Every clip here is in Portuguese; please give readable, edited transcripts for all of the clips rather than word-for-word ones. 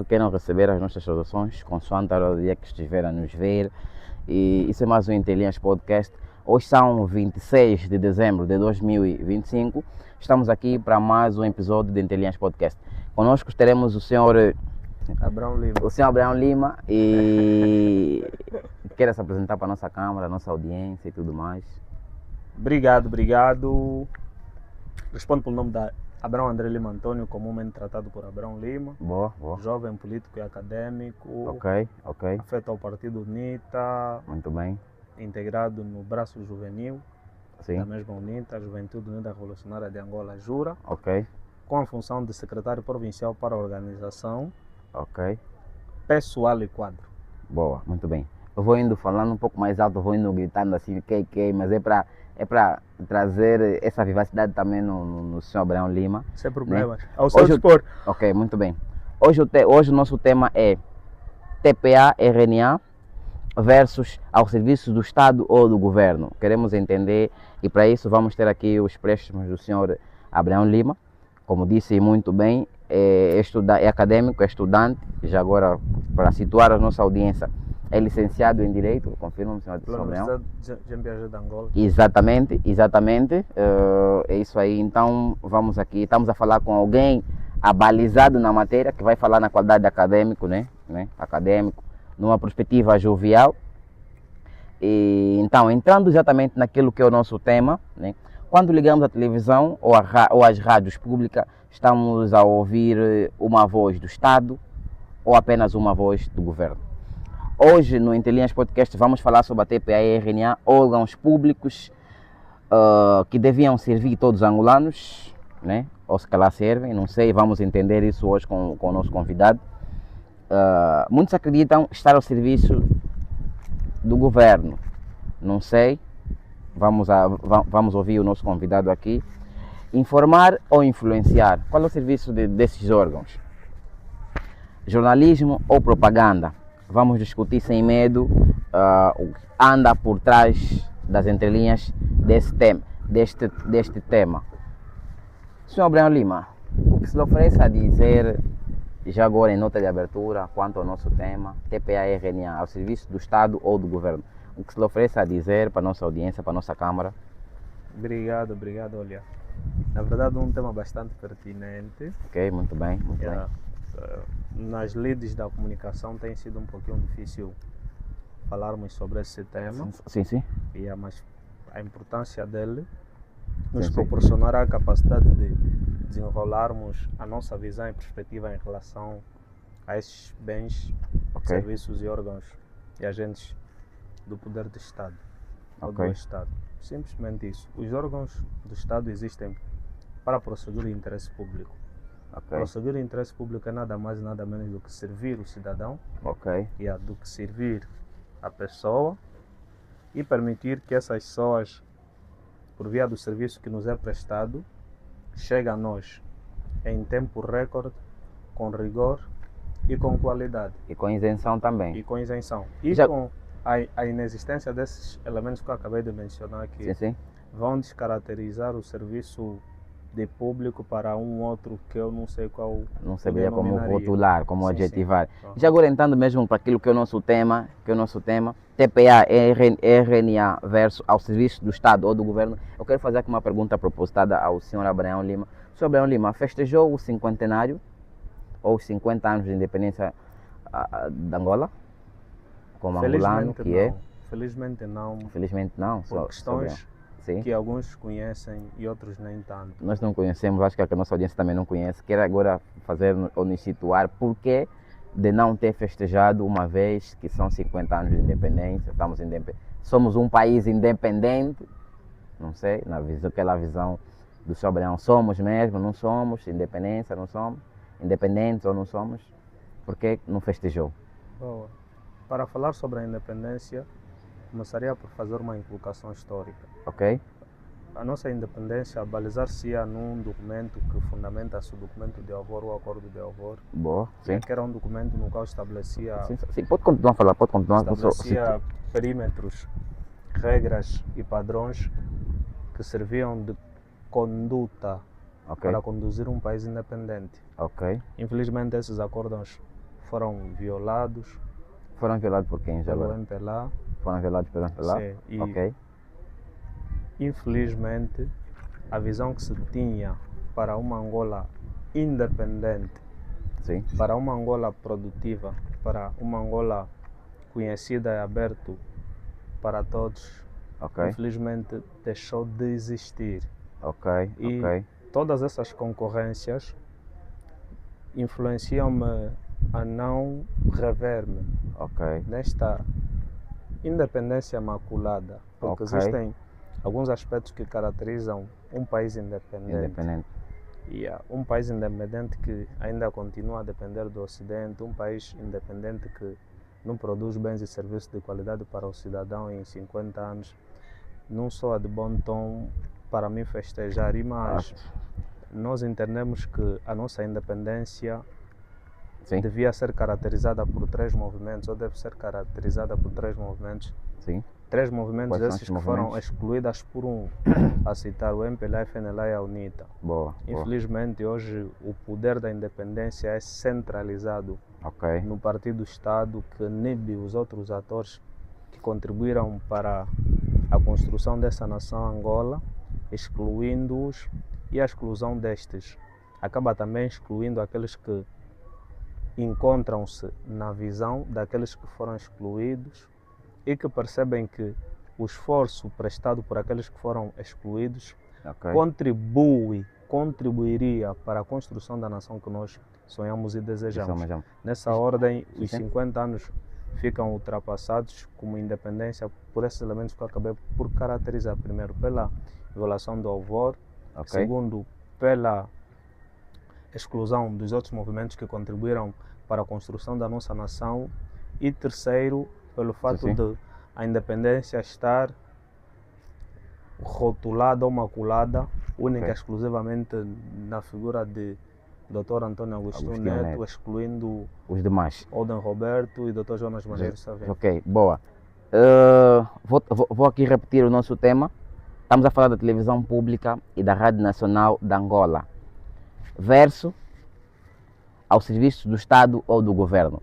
queiram receber as nossas saudações, consoante a hora do dia que estiver a nos ver. E isso é mais um Entre Linhas Podcast. Hoje são 26 de dezembro de 2025. Estamos aqui para mais um episódio de Entre Linhas Podcast. Conosco teremos o senhor Abraão Lima e queira se apresentar para a nossa câmara, a nossa audiência e tudo mais. Obrigado. Respondo pelo nome da Abraão André Lima Antônio, comumente tratado por Abraão Lima. Boa. Jovem político e acadêmico. Ok. Afeto ao Partido UNITA. Muito bem. Integrado no braço juvenil Sim. da mesma UNITA, Juventude Unida Revolucionária de Angola, Jura. Ok. Com a função de secretário provincial para a organização. Ok. Pessoal e quadro. Boa, muito bem. Eu vou indo falando um pouco mais alto, vou indo gritando assim, mas é para trazer essa vivacidade também no senhor Abraão Lima. Sem problemas. Né? Ao seu dispor. Ok, muito bem. Hoje o nosso tema é TPA, RNA versus ao serviço do Estado ou do Governo. Queremos entender e para isso vamos ter aqui os préstimos do senhor Abraão Lima. Como disse muito bem, é acadêmico, é estudante, já agora para situar a nossa audiência, é licenciado em Direito, confirma, senhor Abraão? Pela Universidade Jean Piaget de Angola. Exatamente, é isso aí. Então vamos aqui, estamos a falar com alguém abalizado na matéria, que vai falar na qualidade de acadêmico, né? Acadêmico, numa perspectiva jovial. E, então, entrando exatamente naquilo que é o nosso tema, né? Quando ligamos a televisão ou as rádios públicas, estamos a ouvir uma voz do Estado ou apenas uma voz do Governo. Hoje, no Entre Linhas Podcast, vamos falar sobre a TPA e RNA, órgãos públicos que deviam servir todos os angolanos, né? Ou se calhar servem, não sei, vamos entender isso hoje com o nosso convidado. Muitos acreditam estar ao serviço do Governo, não sei. Vamos ouvir o nosso convidado aqui. Informar ou influenciar? Qual é o serviço desses órgãos? Jornalismo ou propaganda? Vamos discutir sem medo o que anda por trás das entrelinhas deste tema. Senhor Abraão Lima, o que se lhe oferece a dizer, já agora em nota de abertura, quanto ao nosso tema, TPA e RNA, ao serviço do Estado ou do Governo? O que se lhe oferece a dizer para a nossa audiência, para a nossa Câmara? Obrigado. Olha, na verdade um tema bastante pertinente. Ok, muito bem. Nas lides da comunicação tem sido um pouquinho difícil falarmos sobre esse tema. Sim. Mas a importância dele nos proporcionará a capacidade de desenrolarmos a nossa visão e perspectiva em relação a esses bens, serviços e órgãos e agentes do poder do Estado ou do Estado. Simplesmente isso. Os órgãos do Estado existem para prosseguir o interesse público. Prosseguir o interesse público é nada mais e nada menos do que servir o cidadão, do que servir a pessoa e permitir que essas pessoas, por via do serviço que nos é prestado, chegue a nós em tempo recorde, com rigor e com qualidade. E com isenção também. E com a inexistência desses elementos que eu acabei de mencionar aqui, vão descaracterizar o serviço de público para um outro que eu não sei qual. Não saberia como rotular, como adjetivar. Sim. Já agora entrando mesmo para aquilo que é o nosso tema, TPA e RNA versus ao serviço do Estado ou do Governo, eu quero fazer aqui uma pergunta propositada ao senhor Abraão Lima. O senhor Abraão Lima festejou o cinquentenário ou os 50 anos de independência de Angola? Como angolano que é? Felizmente não. Por questões que alguns conhecem e outros nem tanto. Nós não conhecemos, acho que a nossa audiência também não conhece. Quero agora fazer ou nos situar porquê de não ter festejado uma vez que são 50 anos de independência. Somos um país independente, não sei, aquela visão do senhor Abraão. Somos mesmo, não somos, independência, não somos, independentes ou não somos. Por que não festejou? Boa. Para falar sobre a independência, começaria por fazer uma inculcação histórica. Ok. A nossa independência balizar-se-ia num documento que fundamenta-se o documento de Alvor, o Acordo de Alvor. Boa, sim. Que era um documento no qual estabelecia... Sim, pode continuar a falar, Estabelecia perímetros, regras e padrões que serviam de conduta para conduzir um país independente. Ok. Infelizmente esses acordos foram violados Foram violados por quem já pelo agora? MPLA. Foram violados pelo MPLA? Sim, e Ok, infelizmente a visão que se tinha para uma Angola independente, sim, para uma Angola produtiva, para uma Angola conhecida e aberta para todos, ok, infelizmente deixou de existir. ok, E ok, todas essas concorrências influenciam-me a não rever-me ok, nesta independência maculada, porque ok. existem alguns aspectos que caracterizam um país independente. Independente. E um país independente que ainda continua a depender do Ocidente, um país independente que não produz bens e serviços de qualidade para o cidadão em 50 anos, não soa de bom tom para mim festejar. E mais, nós entendemos que a nossa independência Sim, devia ser caracterizada por 3 movimentos, ou deve ser caracterizada por 3 movimentos. sim. 3 movimentos Quais são esses esses que foram movimentos? excluídos por a citar o MPLA, a FNLA e a UNITA. Boa, boa. Infelizmente, hoje o poder da independência é centralizado Ok, no Partido-Estado, que inibe os outros atores que contribuíram para a construção dessa nação Angola, excluindo-os, e a exclusão destes acaba também excluindo aqueles que encontram-se na visão daqueles que foram excluídos e que percebem que o esforço prestado por aqueles que foram excluídos ok. contribuiria para a construção da nação que nós sonhamos e desejamos. Isso mesmo. Nessa ordem, Sim, os sim. 50 anos ficam ultrapassados como independência por esses elementos que eu acabei por caracterizar. Primeiro, pela violação do Alvor. Ok, Segundo, pela exclusão dos outros movimentos que contribuíram para a construção da nossa nação. E terceiro, pelo fato sim. de a independência estar rotulada ou maculada única e exclusivamente na figura de Dr. Antônio Agostinho Neto, excluindo os demais. Olden Roberto e Dr. Jonas Malheiro Savimbi. Ok, boa. Vou aqui repetir o nosso tema. Estamos a falar da televisão pública e da Rádio Nacional de Angola, verso ao serviço do Estado ou do governo.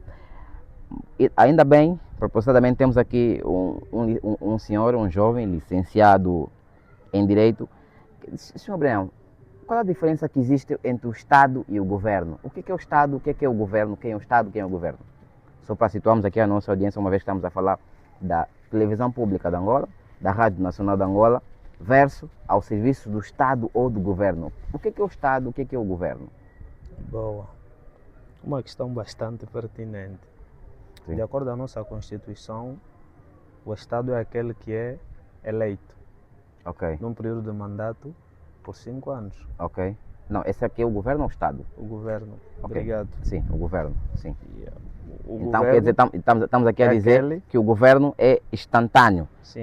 E ainda bem, propositadamente, temos aqui um senhor, um jovem licenciado em Direito. Senhor Breno, qual a diferença que existe entre o Estado e o governo? O que é o Estado, o que é o governo, quem é o Estado, quem é o governo? Só para situarmos aqui a nossa audiência, uma vez que estamos a falar da televisão pública de Angola, da Rádio Nacional de Angola, verso ao serviço do Estado ou do governo. O que é o Estado, o que é o governo? Boa. Uma questão bastante pertinente. Sim. De acordo com a nossa Constituição, o Estado é aquele que é eleito Ok, num período de mandato por 5 anos. ok. Não, esse aqui é o governo ou o Estado? O governo. Ok. Obrigado. Sim, o governo, sim. O Então, quer dizer, estamos aqui a é dizer aquele- que o governo é instantâneo, sim,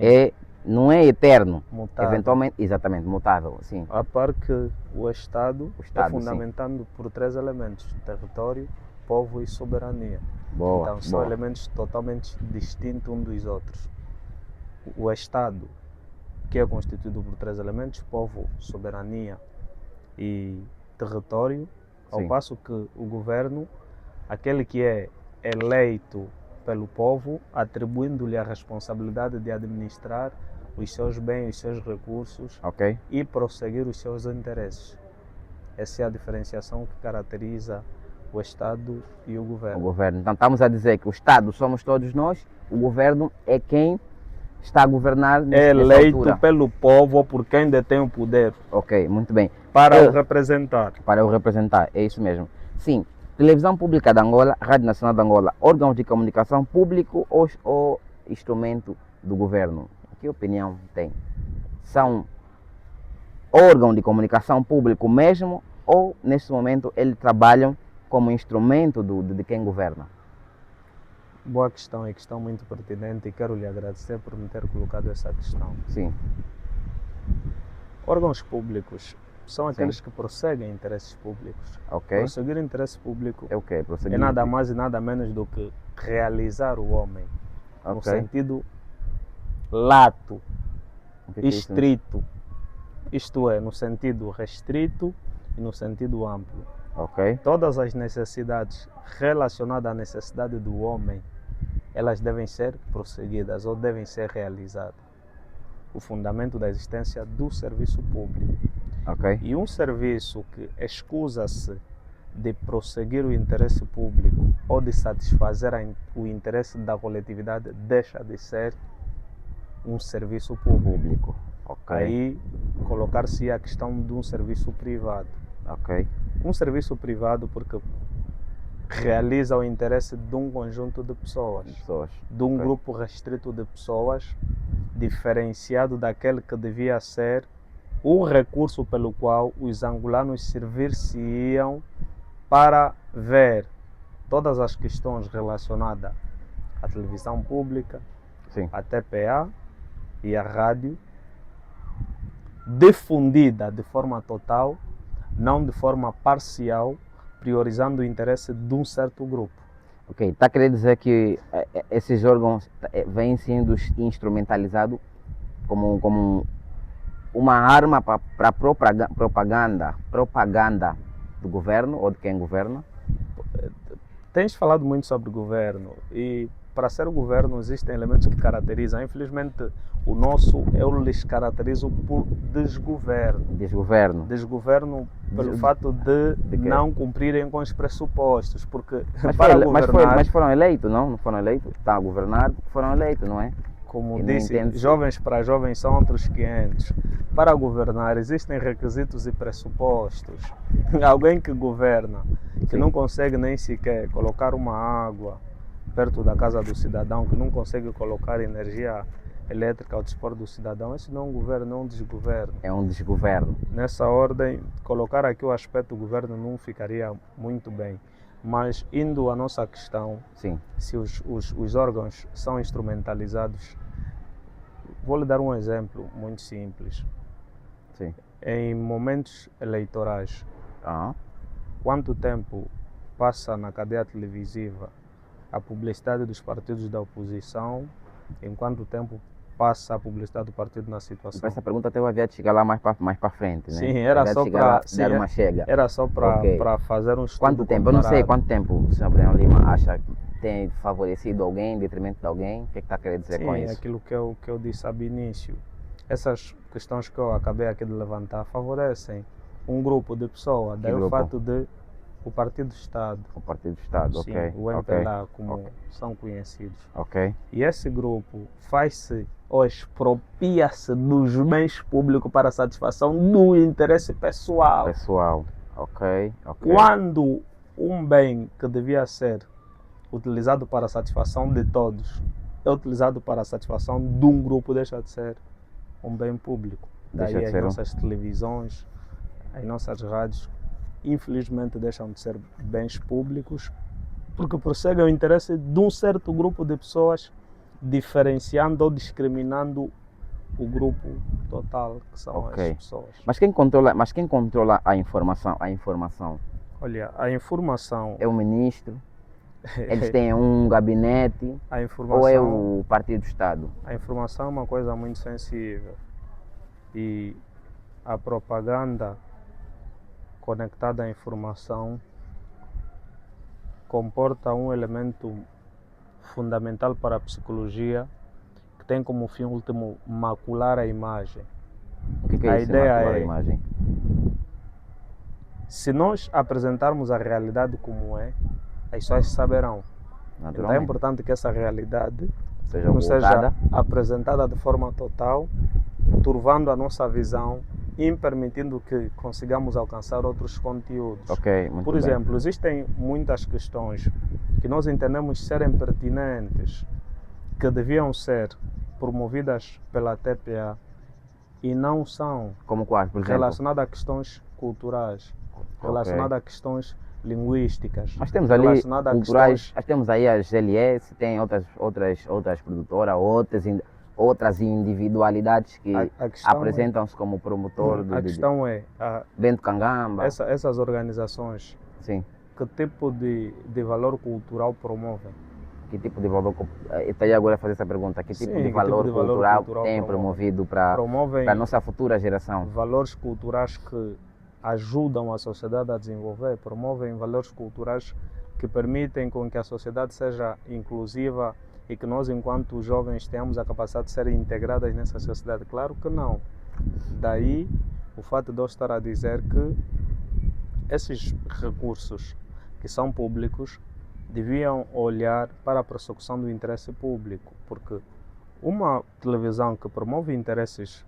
não é eterno, mutável. eventualmente, exatamente, mutável, sim. A par que o Estado é Estado, fundamentado por 3 elementos: território, povo e soberania. Boa, Então são boa. elementos totalmente distintos uns dos outros. O Estado, que é constituído por 3 elementos: povo, soberania e território, ao Sim. passo que o governo, aquele que é eleito pelo povo, atribuindo-lhe a responsabilidade de administrar os seus bens, os seus recursos Ok, e prosseguir os seus interesses. Essa é a diferenciação que caracteriza o Estado e o o governo. governo. Então, estamos a dizer que o Estado somos todos nós, o governo é quem está a governar É nessa eleito altura. pelo povo ou por quem detém o poder Ok, muito bem. para o representar. Para o representar, é isso mesmo. Sim, televisão pública de Angola, Rádio Nacional de Angola, órgãos de comunicação público ou instrumento do governo? Que opinião tem? São órgão de comunicação público mesmo ou, nesse momento, eles trabalham como instrumento de quem governa? Boa questão, é questão muito pertinente e quero lhe agradecer por me ter colocado essa questão. Sim, Órgãos públicos são aqueles que prosseguem interesses públicos. ok. Prosseguir interesse público É o quê? é nada mais e nada menos do que realizar o homem no Ok. sentido lato, O que é isso? estrito, isto é, no sentido restrito e no sentido amplo. Ok, Todas as necessidades relacionadas à necessidade do homem, elas devem ser prosseguidas ou devem ser realizadas. O fundamento da existência do serviço público. Ok. E um serviço que escusa-se de prosseguir o interesse público ou de satisfazer o interesse da coletividade deixa de ser um serviço público. Ok. Aí colocar-se a questão de um serviço privado. Ok. Um serviço privado porque realiza o interesse de um conjunto de pessoas, de um grupo restrito de pessoas, diferenciado daquele que devia ser o recurso pelo qual os angolanos servir-se-iam para ver todas as questões relacionadas à televisão pública, Sim. à TPA e à rádio, difundida de forma total, não de forma parcial, priorizando o interesse de um certo grupo. Ok, está a querer dizer que esses órgãos vêm sendo instrumentalizados como uma arma para propaganda do governo ou de quem governa? Tens falado muito sobre governo e para ser o governo existem elementos que caracterizam. Infelizmente o nosso eu lhes caracterizo por desgoverno. Desgoverno pelo fato de não cumprirem com os pressupostos, porque mas foram eleitos, não? Não foram eleitos? Estão a governar, foram eleitos, não é? Como disse, jovens para jovens são outros 500. Para governar existem requisitos e pressupostos. Alguém que governa, que não consegue nem sequer colocar uma água perto da casa do cidadão, que não consegue colocar energia elétrica ao dispor do cidadão, esse não é um governo, é um desgoverno. É um desgoverno. Nessa ordem, colocar aqui o aspecto do governo não ficaria muito bem. Mas indo à nossa questão, sim, se os órgãos são instrumentalizados, vou lhe dar um exemplo muito simples. Sim. Em momentos eleitorais, Uhum. quanto tempo passa na cadeia televisiva a publicidade dos partidos da oposição, em quanto tempo passa a publicidade do partido na situação? Essa pergunta até eu havia de chegar lá mais para frente, né? Sim, era só para dar uma chega. Era só para fazer um estudo. Quanto tempo? Eu não sei quanto tempo o Sr. Breno Lima acha que tem favorecido alguém em detrimento de alguém. O que está querendo dizer com isso? Sim, aquilo que eu disse ao início. Essas questões que eu acabei aqui de levantar favorecem um grupo de pessoas. Daí o fato de o Partido do Estado. O Partido do Estado, sim, ok. O MPLA, como são conhecidos. Ok. E esse grupo faz-se ou expropria-se dos bens públicos para a satisfação do interesse pessoal. Ok. Quando um bem que devia ser utilizado para a satisfação de todos é utilizado para a satisfação de um grupo, deixa de ser um bem público. Daí as nossas televisões, as nossas rádios, infelizmente deixam de ser bens públicos porque prosseguem o interesse de um certo grupo de pessoas, diferenciando ou discriminando o grupo total, que são as pessoas. Mas quem controla a informação? Olha, a informação... É o ministro? Eles têm um gabinete? Ou é o Partido do Estado? A informação é uma coisa muito sensível. E a propaganda conectada à informação comporta um elemento fundamental para a psicologia que tem como fim último macular a imagem. O que é isso, macular a imagem? Se nós apresentarmos a realidade como é, as pessoas saberão. Então é importante que essa realidade não seja apresentada de forma total, turvando a nossa visão e permitindo que consigamos alcançar outros conteúdos. Por exemplo, existem muitas questões que nós entendemos serem pertinentes, que deviam ser promovidas pela TPA e não são. Como quais, por exemplo? Relacionadas a questões culturais, relacionadas a questões linguísticas. Mas temos ali culturais, temos aí as GLS, tem outras produtoras, outras individualidades que apresentam-se como promotor a questão é Bento Cangamba. Essas organizações, sim, que tipo de valor cultural promovem? Que tipo de valor, eu estaria agora a fazer essa pergunta, que tipo de valor cultural tem promovido para a nossa futura geração? Valores culturais que ajudam a sociedade a desenvolver, promovem valores culturais que permitem com que a sociedade seja inclusiva e que nós, enquanto jovens, tenhamos a capacidade de ser integradas nessa sociedade? Claro que não. Daí o fato de eu estar a dizer que esses recursos que são públicos deviam olhar para a prossecução do interesse público, porque uma televisão que promove interesses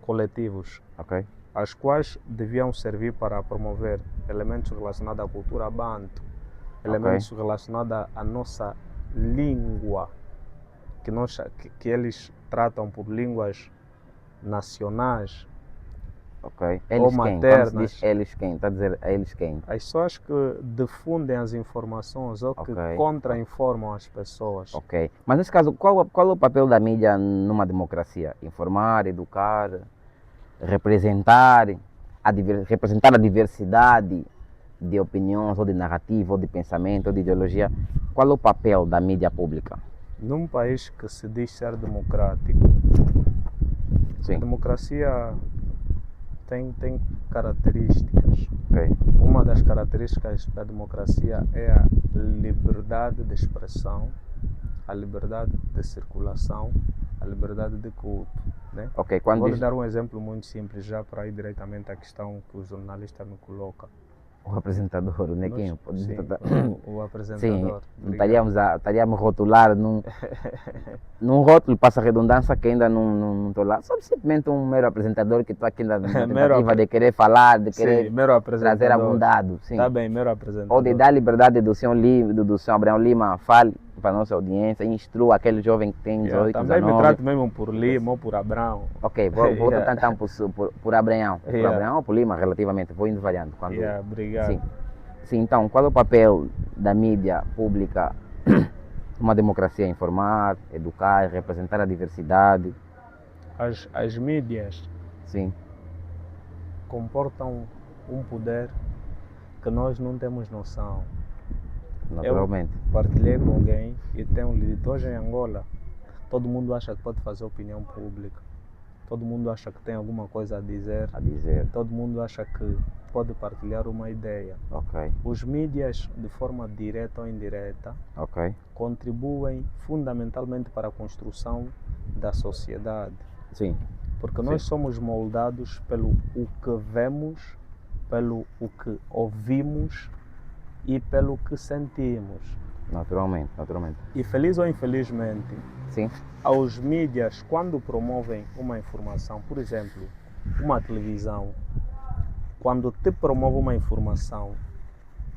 coletivos, Ok. as quais deviam servir para promover elementos relacionados à cultura banto, elementos relacionados à nossa língua, que eles tratam por línguas nacionais, Ok. ou Eles quem? Quando se maternas. diz eles quem? Está a dizer eles quem? As pessoas que difundem as informações ou que Ok. contra-informam as pessoas. Ok. Mas nesse caso, qual é o papel da mídia numa democracia? Informar, educar, representar representar a diversidade de opiniões, ou de narrativa, ou de pensamento, ou de ideologia. Qual é o papel da mídia pública? Num país que se diz ser democrático, a Sim. democracia tem características. Ok. Uma das características da democracia é a liberdade de expressão, a liberdade de circulação, a liberdade de culto. Né? Ok. Quando Vou lhe diz dar um exemplo muito simples, já para ir diretamente à questão que o jornalista me coloca. o apresentador, né? Nós- Quem? sim, o Sim, apresentador. não Obrigado. estaríamos a rotular num rótulo, passa a redundância, que ainda não estou lá. Sou simplesmente um mero apresentador que estou aqui na tentativa de querer falar, de querer Sim, mero apresentador. trazer algum dado. Sim. Tá bem, mero apresentador. Ou de dar liberdade do senhor Abraão Lima, fale para a nossa audiência, instrua aquele jovem que tem 18, Também me 19. trato mesmo por Lima ou por Abrão. Ok, vou tratar então por Abraão. Por Yeah. Abraão ou por Lima, relativamente. Vou indo variando. Quando... Obrigado. Sim. Sim, então, qual é o papel da mídia pública numa democracia? Informar, educar, representar a diversidade. As mídias Sim, comportam um poder que nós não temos noção. naturalmente. Partilhei com alguém e tenho dito, hoje em Angola, todo mundo acha que pode fazer opinião pública. Todo mundo acha que tem alguma coisa a dizer. Todo mundo acha que pode partilhar uma ideia. Ok, Os mídias, de forma direta ou indireta, ok. contribuem fundamentalmente para a construção da sociedade. Sim, Porque nós somos moldados pelo o que vemos, pelo o que ouvimos e pelo que sentimos. naturalmente. E feliz ou infelizmente, Sim, aos mídias, quando promovem uma informação, por exemplo, uma televisão, quando te promove uma informação,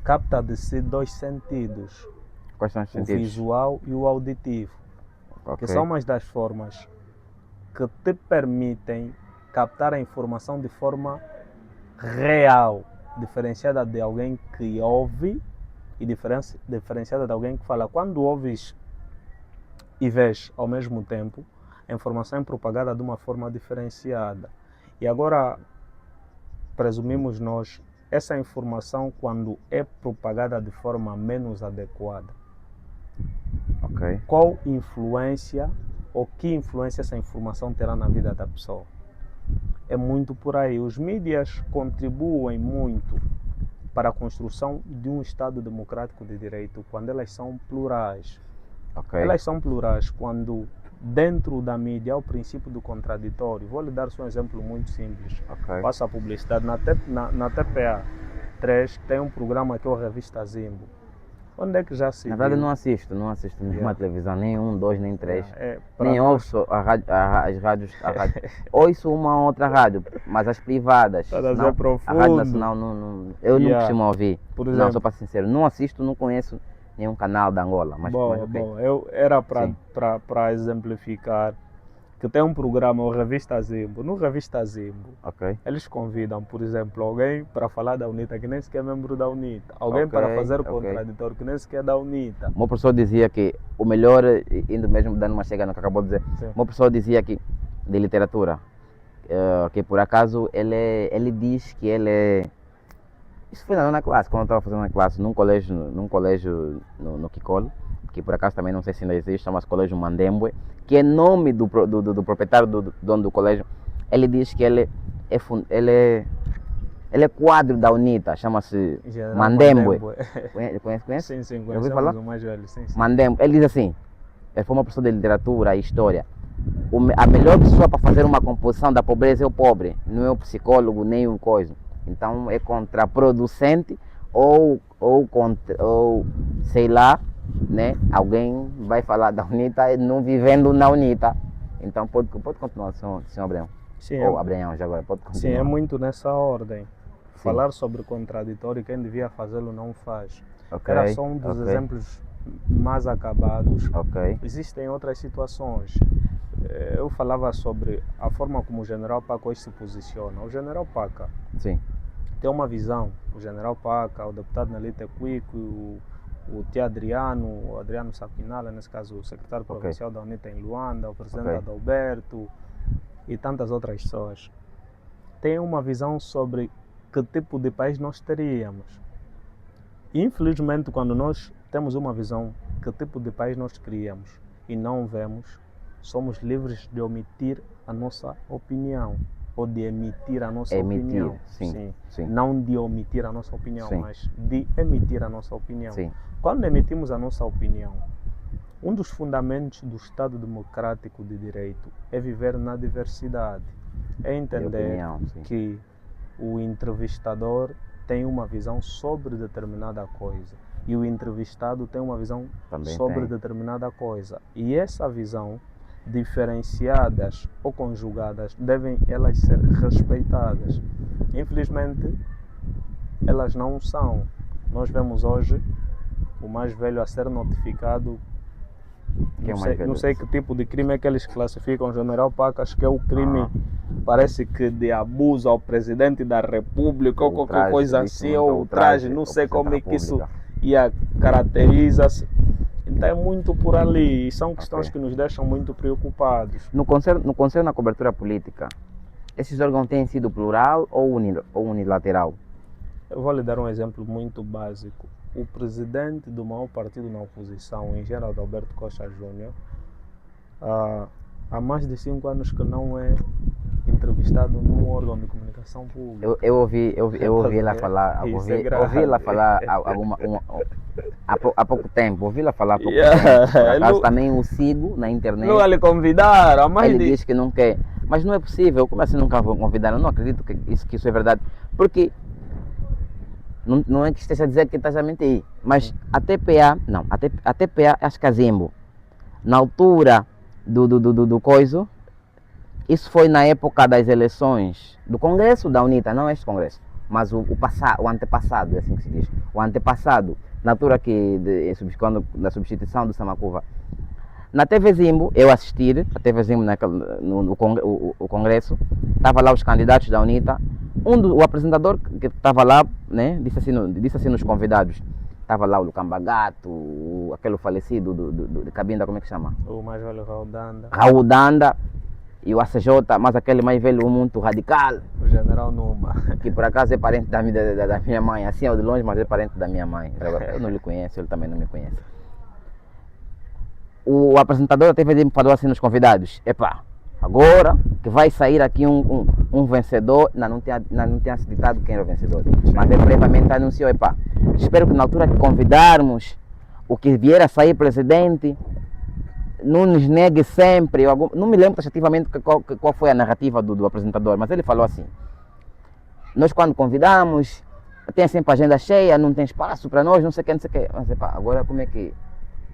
capta de si dois sentidos, quais são os o sentidos? visual e o auditivo, Ok, que são uma das formas que te permitem captar a informação de forma real, diferenciada de alguém que ouve e diferenciada de alguém que fala. Quando ouves e vês ao mesmo tempo, a informação é propagada de uma forma diferenciada. E agora, presumimos nós, essa informação, quando é propagada de forma menos adequada, ok. qual influência ou que influência essa informação terá na vida da pessoa? É muito por aí. Os mídias contribuem muito para a construção de um Estado democrático de direito quando elas são plurais. Ok, Elas são plurais quando dentro da mídia há o princípio do contraditório. Vou lhe dar só um exemplo muito simples. ok. Faço a publicidade. Na TPA 3 tem um programa que é o Revista Zimbo. Onde é que já se Na verdade, viu? não assisto nenhuma televisão, nem 1, 2, nem 3. Para Nem nós, ouço as rádios. Ouço uma outra rádio, mas as privadas. Estás a dizer Não, a profundo. Rádio Nacional não, eu não costumo ouvir. Por Não, exemplo, sou para sincero, não assisto, não conheço nenhum canal da Angola. Mas ok. bom, eu era Sim. para exemplificar que tem um programa, o Revista Zimbo. No Revista Zimbo, Ok, eles convidam, por exemplo, alguém para falar da UNITA que nem sequer é membro da UNITA. Alguém Ok, para fazer o ok. contraditório que nem sequer é da UNITA. uma pessoa dizia que o melhor, indo mesmo dando uma chega no que acabou de dizer, Sim. uma pessoa dizia que, de literatura, que por acaso ele diz que ele é. Isso foi na nona classe, quando eu estava fazendo a classe, num colégio no Kikolo, que por acaso também não sei se ainda existe, chama-se Colégio Mandembwe, que é nome do proprietário do dono do colégio. Ele diz que ele é Ele é quadro da UNITA, chama-se General Mandembwe. Mandembwe. Conhece? Sim, sim, Já ouviu falar? conhecemos o mais velho, sim, sim. Mandembwe. Ele diz assim, ele foi uma pessoa de literatura e história. A melhor pessoa para fazer uma composição da pobreza é o pobre, não é o psicólogo nem o coisa. Então é contraproducente ou sei lá, né? Alguém vai falar da UNITA não vivendo na UNITA. Então pode continuar, senhor Abraão. Sim, Ou Abraão, já agora, pode continuar. sim, é muito nessa ordem. Sim. Falar sobre contraditório, quem devia fazê-lo não faz. Ok, Era só um dos ok. exemplos mais acabados. Ok, Existem outras situações. Eu falava sobre a forma como o general Paca hoje se posiciona. O general Paca sim, tem uma visão. O general Paca, o deputado Nelita Quico, o tio Adriano, o Adriano Sapinala, nesse caso o secretário provincial da UNITA em Luanda, o presidente Adalberto e tantas outras pessoas, tem uma visão sobre que tipo de país nós teríamos. Infelizmente, quando nós temos uma visão que tipo de país nós queríamos e não vemos, somos livres de omitir a nossa opinião ou de emitir a nossa opinião. Sim, sim. Não de omitir a nossa opinião, Sim. mas de emitir a nossa opinião. Sim. Quando emitimos a nossa opinião, um dos fundamentos do Estado Democrático de Direito é viver na diversidade. É entender que o entrevistador tem uma visão sobre determinada coisa e o entrevistado tem uma visão sobre determinada coisa. E essa visão, diferenciadas ou conjugadas, devem elas ser respeitadas. Infelizmente, elas não são. Nós vemos hoje o mais velho a ser notificado. Não sei que tipo de crime é que eles classificam. O general Paca, acho que é o crime, parece que de abuso ao presidente da República ou qualquer coisa assim, ou ultraje, não sei como é que isso caracteriza-se. Então é muito por ali, são questões que nos deixam muito preocupados. No concerne à cobertura política, esses órgãos têm sido plural ou unilateral? Eu vou lhe dar um exemplo muito básico. O presidente do maior partido na oposição, o engenheiro Adalberto Costa Júnior, há mais de 5 anos que não é entrevistado num órgão de comunicação pública. Eu ouvi ela falar, há pouco tempo, ouvi ela falar há pouco tempo. Por acaso também o sigo na internet. Nunca lhe convidaram, ele diz que não quer, mas não é possível. Como assim nunca vou convidar? Eu não acredito que isso é verdade, porque não é que esteja a dizer que está a mentir, mas a TPA, acho que a Zimbo, na altura do coiso, isso foi na época das eleições do Congresso da UNITA, não este Congresso, mas o antepassado, é assim que se diz, o antepassado, na altura da substituição do Samacuva. Na TV Zimbo, eu assistir, a TV Zimbo no Congresso, estava lá os candidatos da UNITA, o apresentador que estava lá, né, disse assim nos convidados, estava lá o Lucambagato, aquele falecido de Cabinda, como é que chama? O mais velho Raul Danda, e o ACJ, mas aquele mais velho muito radical. O general Numa. Que por acaso é parente da minha mãe, assim é de longe, mas é parente da minha mãe. Eu não lhe conheço, ele também não me conhece. O apresentador da TV falou assim nos convidados, agora que vai sair aqui um vencedor, não tinha citado quem era o vencedor, mas ele previamente anunciou, espero que na altura que convidarmos o que vier a sair presidente, não nos negue sempre. Não me lembro taxativamente qual foi a narrativa do apresentador, mas ele falou assim, nós quando convidamos, tem sempre a agenda cheia, não tem espaço para nós, não sei o que, mas agora como é que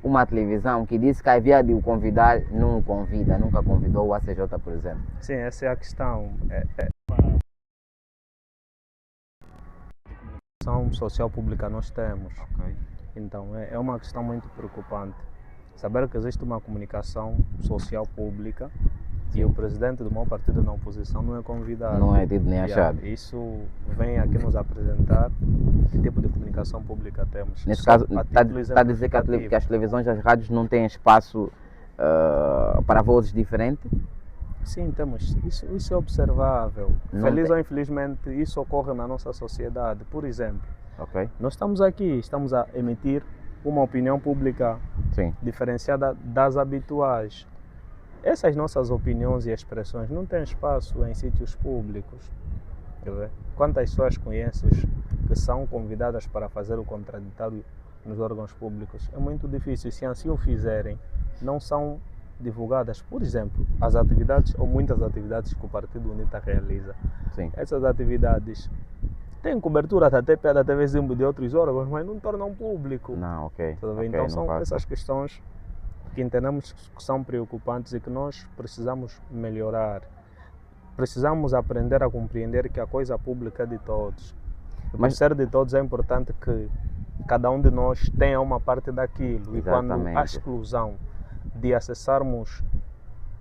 uma televisão que disse que havia de o convidar, não o convida, nunca convidou o ACJ, por exemplo? Sim, essa é a questão. Comunicação social pública nós temos. Então é uma questão muito preocupante. Saber que existe uma comunicação social pública e o presidente do maior partido na oposição não é convidado. Não é tido nem achado. Isso vem aqui nos apresentar que tipo de comunicação pública temos. Nesse caso, está a dizer que as televisões e as rádios não têm espaço para vozes diferentes? Sim, temos. Isso é observável. Feliz ou infelizmente, isso ocorre na nossa sociedade. Por exemplo, nós estamos aqui, estamos a emitir uma opinião pública diferenciada das habituais. Essas nossas opiniões e expressões não têm espaço em sítios públicos. Quer ver? Quantas pessoas conheces que são convidadas para fazer o contraditório nos órgãos públicos? É muito difícil. Se assim o fizerem, não são divulgadas. Por exemplo, as atividades ou muitas atividades que o Partido UNITA realiza. Sim. Essas atividades têm cobertura da TPE, da TV Zimbo, de outros órgãos, mas não tornam público. Não, ok. Então não são passa. essas questões que entendemos que são preocupantes e que nós precisamos melhorar. Precisamos aprender a compreender que a coisa pública é de todos. E por ser de todos é importante que cada um de nós tenha uma parte daquilo. E quando a exclusão de acessarmos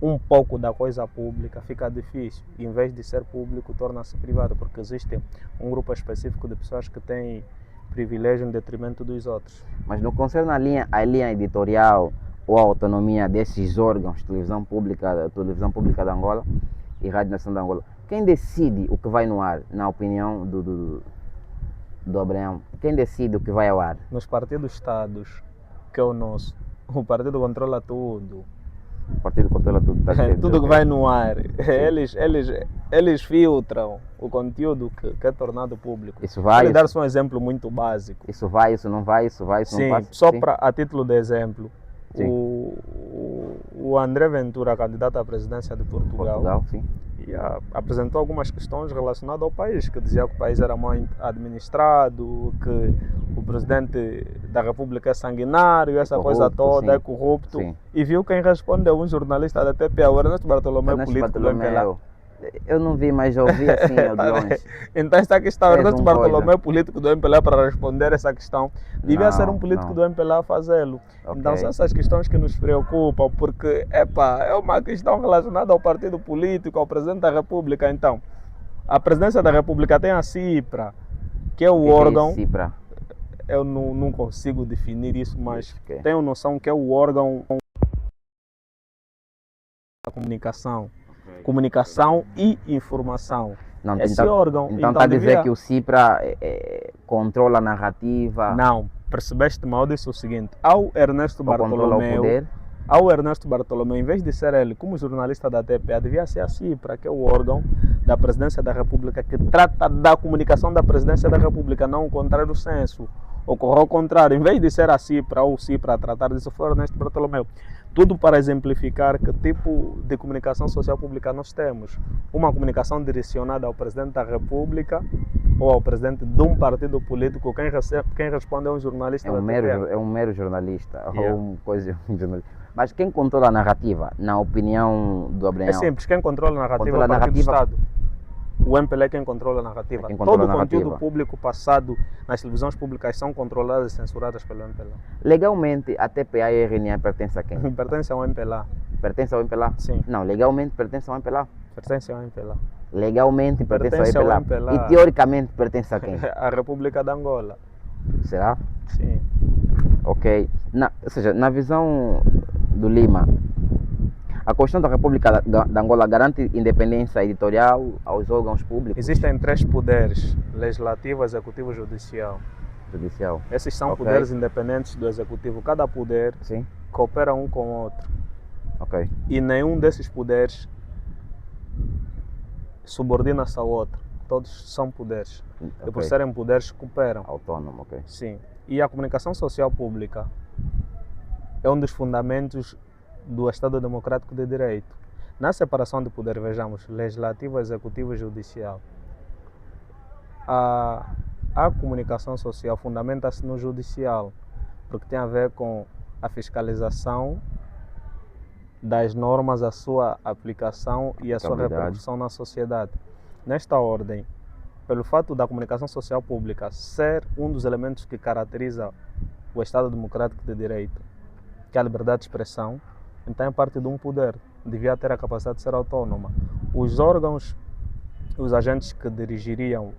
um pouco da coisa pública fica difícil. Em vez de ser público, torna-se privado, porque existe um grupo específico de pessoas que têm privilégio em detrimento dos outros. Mas no concerne à linha editorial ou a autonomia desses órgãos, televisão pública da Angola e Rádio Nacional da Angola, quem decide o que vai no ar, na opinião do Abraão? Quem decide o que vai ao ar? Nos partidos-estados, que é o nosso, o partido controla tudo. O partido controla tudo. Tudo que vai no ar. Eles filtram o conteúdo que é tornado público. Isso vai. Vou dar só um exemplo muito básico. Isso vai, isso não vai, isso vai, isso não vai. Só a título de exemplo. O André Ventura, candidato à presidência de Portugal, sim. Apresentou algumas questões relacionadas ao país, que dizia que o país era mal administrado, que o presidente da República é sanguinário, essa corrupto, coisa toda, é corrupto. Sim. E viu quem respondeu, um jornalista da TPE, o Ernesto Bartolomeu, político do MPLA. Eu não vi, mas já ouvi assim, de longe. Então esta questão, Ernesto Bartolomeu, político do MPLA, para responder essa questão, devia ser um político do MPLA a fazê-lo. Okay. Então são essas questões que nos preocupam, porque é uma questão relacionada ao partido político, ao presidente da República. Então, a presidência da República tem a CIPRA, que é o órgão... É CIPRA? Eu não consigo definir isso, mas tenho noção que é o órgão da comunicação. Comunicação e informação. Não, esse órgão. Então está a dizer que o CIPRA controla a narrativa? Não, percebeste mal, disse o seguinte: ao Ernesto Bartolomeu, em vez de ser ele como jornalista da TPA, devia ser a CIPRA, que é o órgão da Presidência da República que trata da comunicação da Presidência da República, não o contrário do senso. Ocorreu ao contrário, em vez de ser a CIPRA ou o CIPRA a tratar disso, foi o Ernesto Bartolomeu. Tudo para exemplificar que tipo de comunicação social pública nós temos. Uma comunicação direcionada ao Presidente da República ou ao Presidente de um partido político. Quem responde é um jornalista. É um mero jornalista. Ou um coisa de jornalista. Mas quem controla a narrativa, na opinião do Abraão? É simples, quem controla a narrativa é o Partido do Estado. O MPLA é quem controla a narrativa. Todo o conteúdo público passado nas televisões públicas são controladas e censuradas pelo MPLA. Legalmente, a TPA e a RNA pertence a quem? Pertence ao MPLA. Pertence ao MPLA? Sim. Não, legalmente pertence ao MPLA. Pertence ao MPLA. Legalmente pertence ao MPLA. E teoricamente pertence a quem? A República de Angola. Será? Sim. Ok. Ou seja, na visão do Lima, a Constituição da República de Angola garante independência editorial aos órgãos públicos? Existem 3 poderes: legislativo, executivo e judicial. Esses são poderes independentes do executivo. Cada poder coopera um com o outro. Okay. E nenhum desses poderes subordina-se ao outro. Todos são poderes. E por serem poderes, cooperam. Autônomo, ok. Sim. E a comunicação social pública é um dos fundamentos do Estado Democrático de Direito. Na separação de poder, vejamos, legislativo, executivo e judicial. A comunicação social fundamenta-se no judicial, porque tem a ver com a fiscalização das normas, a sua aplicação e a sua repercussão na sociedade. Nesta ordem, pelo fato da comunicação social pública ser um dos elementos que caracteriza o Estado Democrático de Direito, que é a liberdade de expressão, então é parte de um poder, devia ter a capacidade de ser autônoma. Os órgãos, os agentes que dirigiriam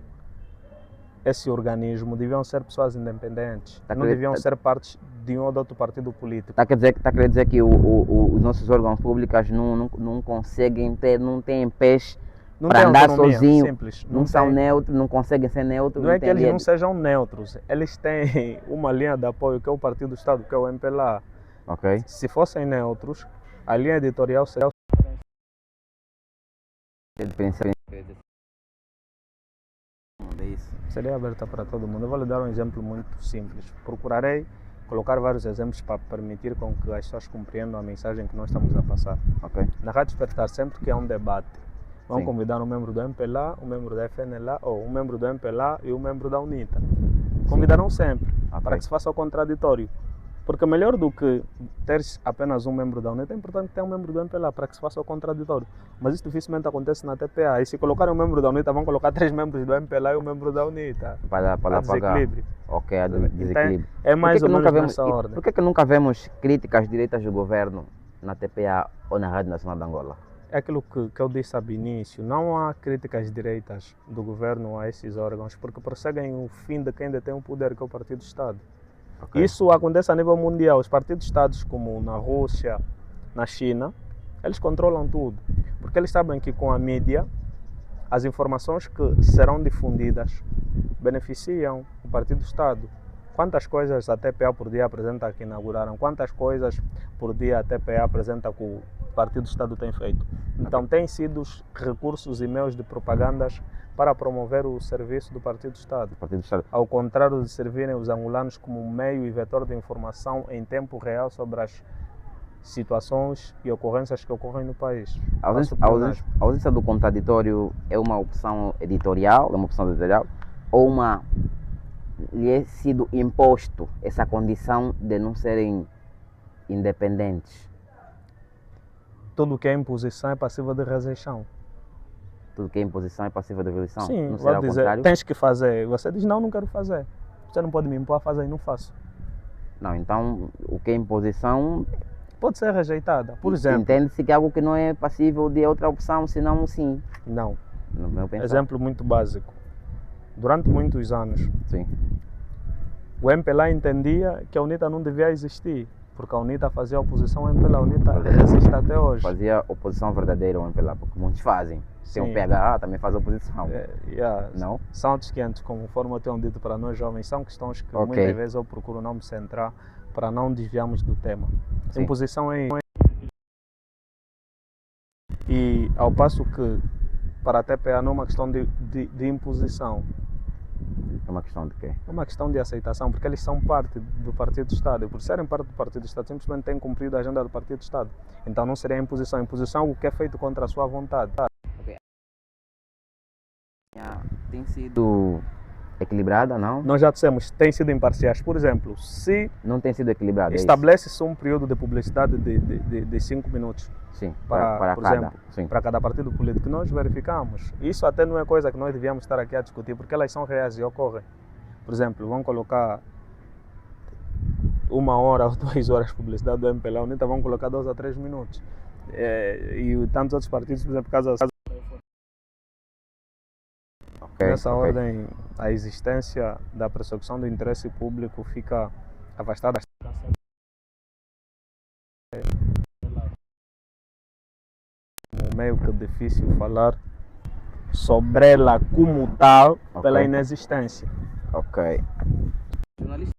esse organismo deviam ser pessoas independentes, não deviam ser parte de um ou de outro partido político. Está a querer dizer que os nossos órgãos públicos não conseguem ter, não têm pés para andar sozinhos, não são neutros, não conseguem ser neutros. Não é que eles não sejam neutros, eles têm uma linha de apoio que é o Partido do Estado, que é o MPLA. Okay. Se fossem neutros, a linha editorial seria Isso. Seria aberta para todo mundo. Eu vou lhe dar um exemplo muito simples. Procurarei colocar vários exemplos para permitir com que as pessoas compreendam a mensagem que nós estamos a passar. Ok. Na Rádio Despertar, sempre que há um debate, vão Sim. convidar um membro do MPLA, um membro da FNLA, ou um membro do MPLA e um membro da UNITA. Convidarão sempre, para que se faça o contraditório. Porque melhor do que ter apenas um membro da UNITA, é importante ter um membro do MPLA para que se faça o contraditório. Mas isso dificilmente acontece na TPA. E se colocarem um membro da UNITA, vão colocar 3 membros do MPLA e um membro da UNITA. Para apagar. Desequilíbrio. Ok, a desequilíbrio. É mais ou menos vemos, nessa ordem. Por que nunca vemos críticas diretas do governo na TPA ou na Rádio Nacional de Angola? É aquilo que eu disse ao início, não há críticas direitas do governo a esses órgãos, porque prosseguem o fim de quem detém o poder, que é o Partido-Estado. Okay. Isso acontece a nível mundial. Os partidos-estados, como na Rússia, na China, eles controlam tudo, porque eles sabem que com a mídia, as informações que serão difundidas beneficiam o Partido-Estado. Quantas coisas a TPA por dia apresenta que inauguraram? Quantas coisas por dia a TPA apresenta que o Partido-Estado tem feito? Então, têm sido os recursos e meios de propagandas para promover o serviço do Partido-Estado. Ao contrário de servirem os angolanos como meio e vetor de informação em tempo real sobre as situações e ocorrências que ocorrem no país. A ausência do contraditório é uma opção editorial, ou lhe é sido imposto essa condição de não serem independentes? Tudo que é imposição é passiva de rejeição. Tudo que é imposição é passiva de rejeição? Sim, não será vou dizer, contrário? tens que fazer. Você diz, não quero fazer. Você não pode me impor a fazer e não faço. Não, então o que é imposição pode ser rejeitada. Por exemplo, entende-se que é algo que não é passível de outra opção, senão um sim. Não. No meu pensar. Exemplo muito básico. Durante muitos anos, sim, o MPLA entendia que a UNITA não devia existir, porque a UNITA fazia oposição ao MPLA. A UNITA existe até hoje. Fazia oposição verdadeira ao MPLA, porque muitos fazem. Tem um PH, também faz oposição. Não? São outros 500, conforme eu tenho dito para nós jovens, são questões que muitas vezes eu procuro não me centrar para não desviarmos do tema. Sim. Imposição é... E ao passo que para a TPA não é uma questão de imposição. É uma questão de quê? É uma questão de aceitação, porque eles são parte do Partido-Estado. E por serem parte do Partido-Estado, simplesmente têm cumprido a agenda do Partido-Estado. Então não seria imposição. Imposição é algo que é feito contra a sua vontade. Okay. Tem sido equilibrada, não? Nós já dissemos, tem sido imparciais. Por exemplo, se... Não tem sido equilibrada, estabelece-se um período de publicidade de 5 minutos. Sim, para cada partido político, nós verificamos. Isso até não é coisa que nós devíamos estar aqui a discutir, porque elas são reais e ocorrem. Por exemplo, vão colocar 1 hora ou 2 horas de publicidade do MPLA, ou vão colocar 2 a 3 minutos. E tantos outros partidos, por exemplo, caso nessa ordem, a existência da persecução do interesse público fica afastada. Meio que difícil falar sobre ela como tal, pela inexistência. Ok. Jornalistas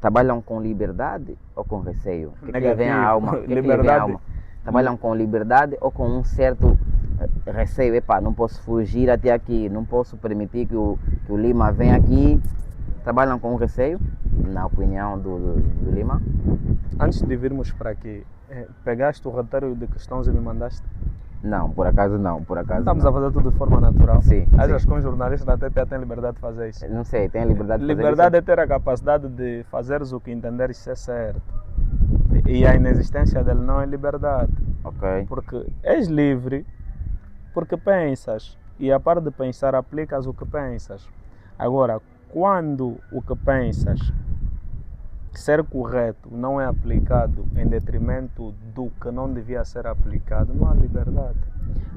trabalham com liberdade ou com receio? O que lhe vem à alma? Liberdade. Trabalham com liberdade ou com um certo receio? Epá, não posso fugir até aqui, não posso permitir que o Lima venha aqui. Trabalham com receio, na opinião do Lima? Antes de virmos para aqui, pegaste o roteiro de questões e me mandaste? Não, por acaso não. Estamos a fazer tudo de forma natural. Sim. Achas que um jornalista da TPA tem liberdade de fazer isso? Não sei, tem a liberdade de fazer isso? Liberdade é ter a capacidade de fazeres o que entenderes ser certo. E a inexistência dele não é liberdade. Ok. Porque és livre porque pensas. E a parte de pensar, aplicas o que pensas. Agora, quando o que pensas ser correto não é aplicado em detrimento do que não devia ser aplicado, não há liberdade.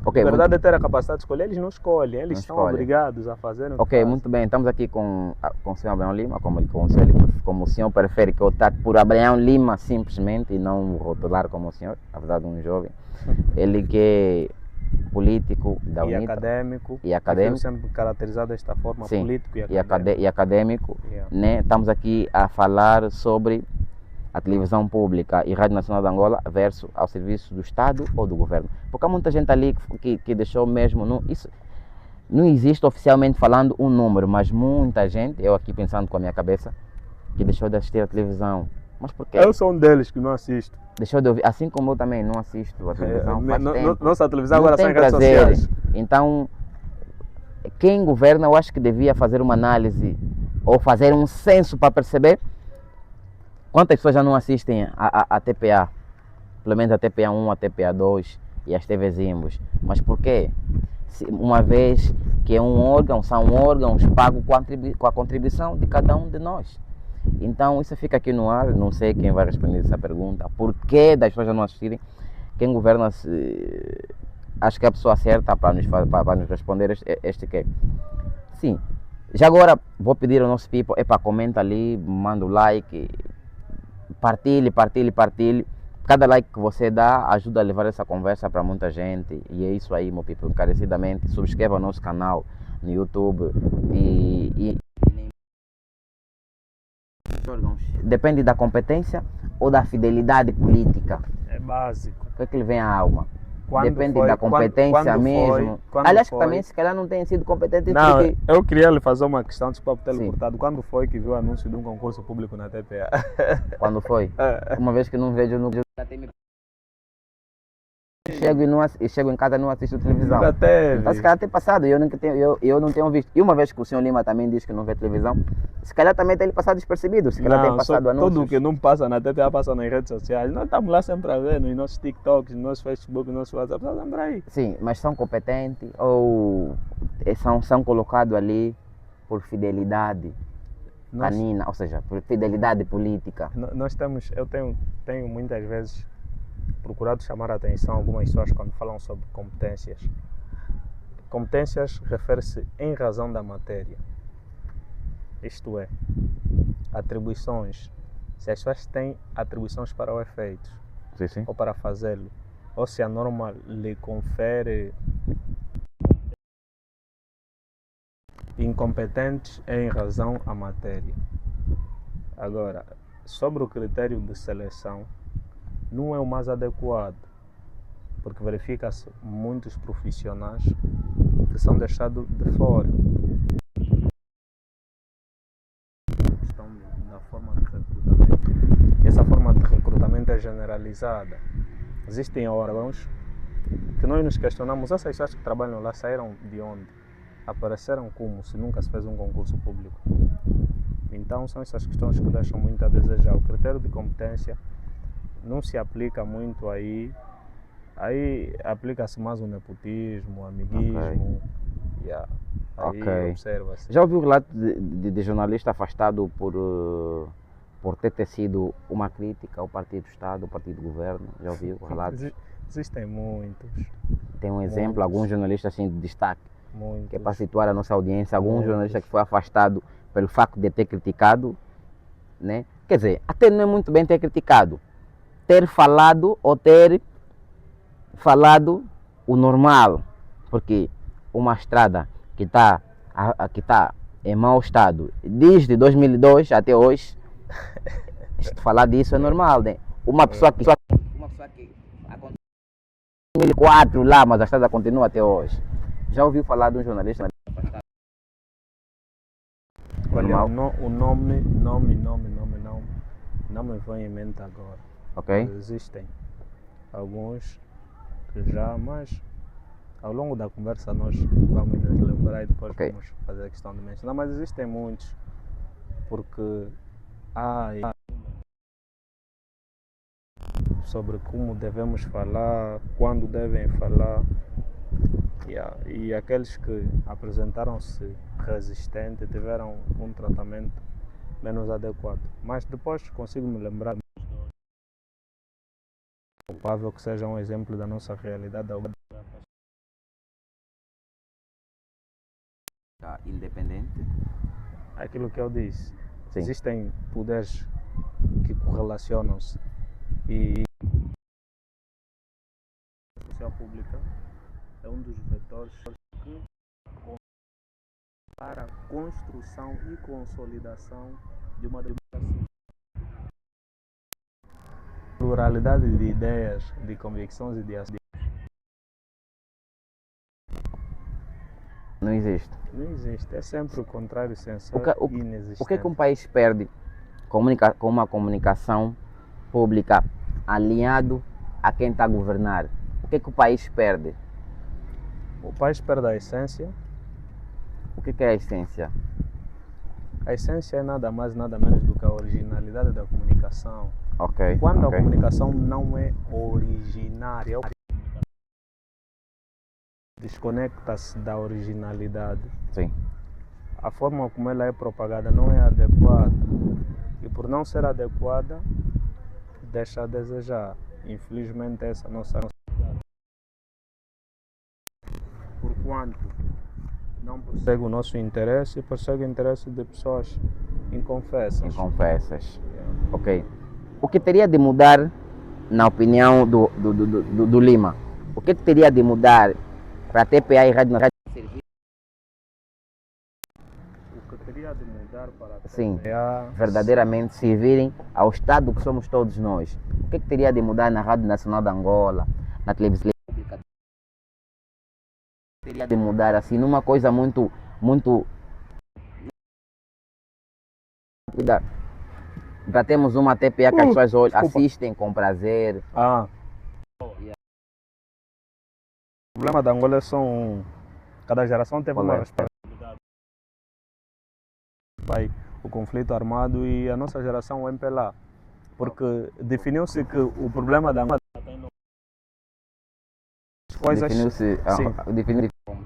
Liberdade é ter a capacidade de escolher, eles não escolhem, eles estão obrigados a fazer o que fazem. Muito bem, estamos aqui com o senhor Abraão Lima, como o senhor prefere que eu trate por Abraão Lima simplesmente e não rotular como o senhor, na verdade um jovem. Ele que é político da UNITA. E acadêmico. Sempre caracterizado desta forma, político e acadêmico. Né? Estamos aqui a falar sobre a televisão pública e Rádio Nacional de Angola versus ao serviço do Estado ou do governo. Porque há muita gente ali que deixou mesmo, isso não existe oficialmente falando um número, mas muita gente, eu aqui pensando com a minha cabeça, que deixou de assistir a televisão. Mas por quê? Eu sou um deles que não assisto. Deixou de ouvir, assim como eu também não assisto a televisão faz tempo. Nossa televisão Não agora tem são em redes prazer. sociais. Então, quem governa, eu acho que devia fazer uma análise ou fazer um censo para perceber quantas pessoas já não assistem a TPA, pelo menos a TPA 1, a TPA 2 e as TV Zimbos. Mas por quê? Uma vez que são órgãos pagos com a contribuição de cada um de nós. Então isso fica aqui no ar, não sei quem vai responder essa pergunta. Por que das pessoas já não assistirem? Quem governa, acho que é a pessoa certa para nos responder este que é. Sim, já agora vou pedir ao nosso people, comenta ali, manda o like, partilhe. Cada like que você dá ajuda a levar essa conversa para muita gente. E é isso aí, meu people, encarecidamente. Subscreva o nosso canal no YouTube depende da competência ou da fidelidade política. É básico. O que é que lhe vem à alma? Depende foi? da competência Quando mesmo. Quando Aliás, foi? que também se calhar não tem sido competente. Não, porque... eu queria lhe fazer uma questão, desculpa ter lhe Sim. cortado. Quando foi que viu o anúncio de um concurso público na TPA? Quando foi? Uma vez que não vejo no... Chego em casa e não assisto televisão. Nunca teve. Então se calhar tem passado, eu não tenho visto. E uma vez que o senhor Lima também diz que não vê televisão, se calhar também tem passado despercebido, se calhar tem passado anúncios. Tudo que não passa na TPA passa nas redes sociais. Nós estamos lá sempre a ver, nos nossos TikToks, nos nossos Facebook, nos nossos WhatsApp, está sempre aí. Sim, mas são competentes ou são colocados ali por fidelidade canina, ou seja, por fidelidade política. Eu tenho muitas vezes procurado chamar a atenção algumas pessoas quando falam sobre competências. Competências refere-se em razão da matéria. Isto é, atribuições. Se as pessoas têm atribuições para o efeito, Sim. ou para fazê-lo, ou se a norma lhe confere incompetentes em razão à matéria. Agora, sobre o critério de seleção, não é o mais adequado, porque verifica-se muitos profissionais que são deixados de fora. A questão da forma de recrutamento. E essa forma de recrutamento é generalizada. Existem órgãos que nós nos questionamos, essas pessoas que trabalham lá saíram de onde? Apareceram como se nunca se fez um concurso público. Então são essas questões que deixam muito a desejar. O critério de competência não se aplica muito aí aplica-se mais o nepotismo, o amiguismo. Aí observa-se. Já ouviu o relato de jornalista afastado por ter sido uma crítica ao Partido do Estado, ao Partido do Governo? Já ouviu o relato? Existem muitos. Tem um exemplo, algum jornalista assim de destaque? Muitos. Que é para situar a nossa audiência, algum jornalista que foi afastado pelo facto de ter criticado, né? Quer dizer, até não é muito bem ter criticado, ter falado ou ter falado o normal, porque uma estrada que está em mau estado desde 2002 até hoje, falar disso é normal, né? Uma pessoa que aconteceu em 2004 lá, mas a estrada continua até hoje. Já ouviu falar de um jornalista? Olha, o nome não me vem em mente agora. Ok. Mas existem alguns que já, mas ao longo da conversa nós vamos nos lembrar e depois vamos fazer a questão de mencionar. Mas existem muitos, porque há sobre como devemos falar, quando devem falar. E aqueles que apresentaram-se resistentes tiveram um tratamento menos adequado. Mas depois consigo me lembrar culpável que seja um exemplo da nossa realidade. Independente. Aquilo que eu disse. Sim. Existem poderes que correlacionam-se e a social pública é um dos vetores que para a construção e consolidação de uma democracia. pluralidade de ideias, de convicções e de ações. Não existe. Não existe. É sempre o contrário, sem ser inexistente. O que é que um país perde com uma comunicação pública alinhado a quem está a governar? O que é que o país perde? O país perde a essência. O que é a essência? A essência é nada mais, nada menos do que a originalidade da comunicação. Ok. Quando ok. a comunicação não é originária, desconecta-se da originalidade. Sim. A forma como ela é propagada não é adequada. E por não ser adequada, deixa a desejar. Infelizmente, essa nossa sociedade. Porquanto não persegue o nosso interesse, persegue o interesse de pessoas inconfessas. Inconfessas. Ok. O que teria de mudar, na opinião do Lima? O que teria de mudar para a TPA e Rádio Nacional servir? O que teria de mudar para a Sim, TPA verdadeiramente servirem ao Estado que somos todos nós. O que teria de mudar na Rádio Nacional de Angola, na televisão pública? Teria de mudar assim, numa coisa muito rápida. Já temos uma TPA que as pessoas assistem com prazer. O problema da Angola são. Cada geração teve uma responsabilidade. O conflito armado e a nossa geração, o MPLA. Porque definiu-se que o problema da Angola coisas. Definiu-se como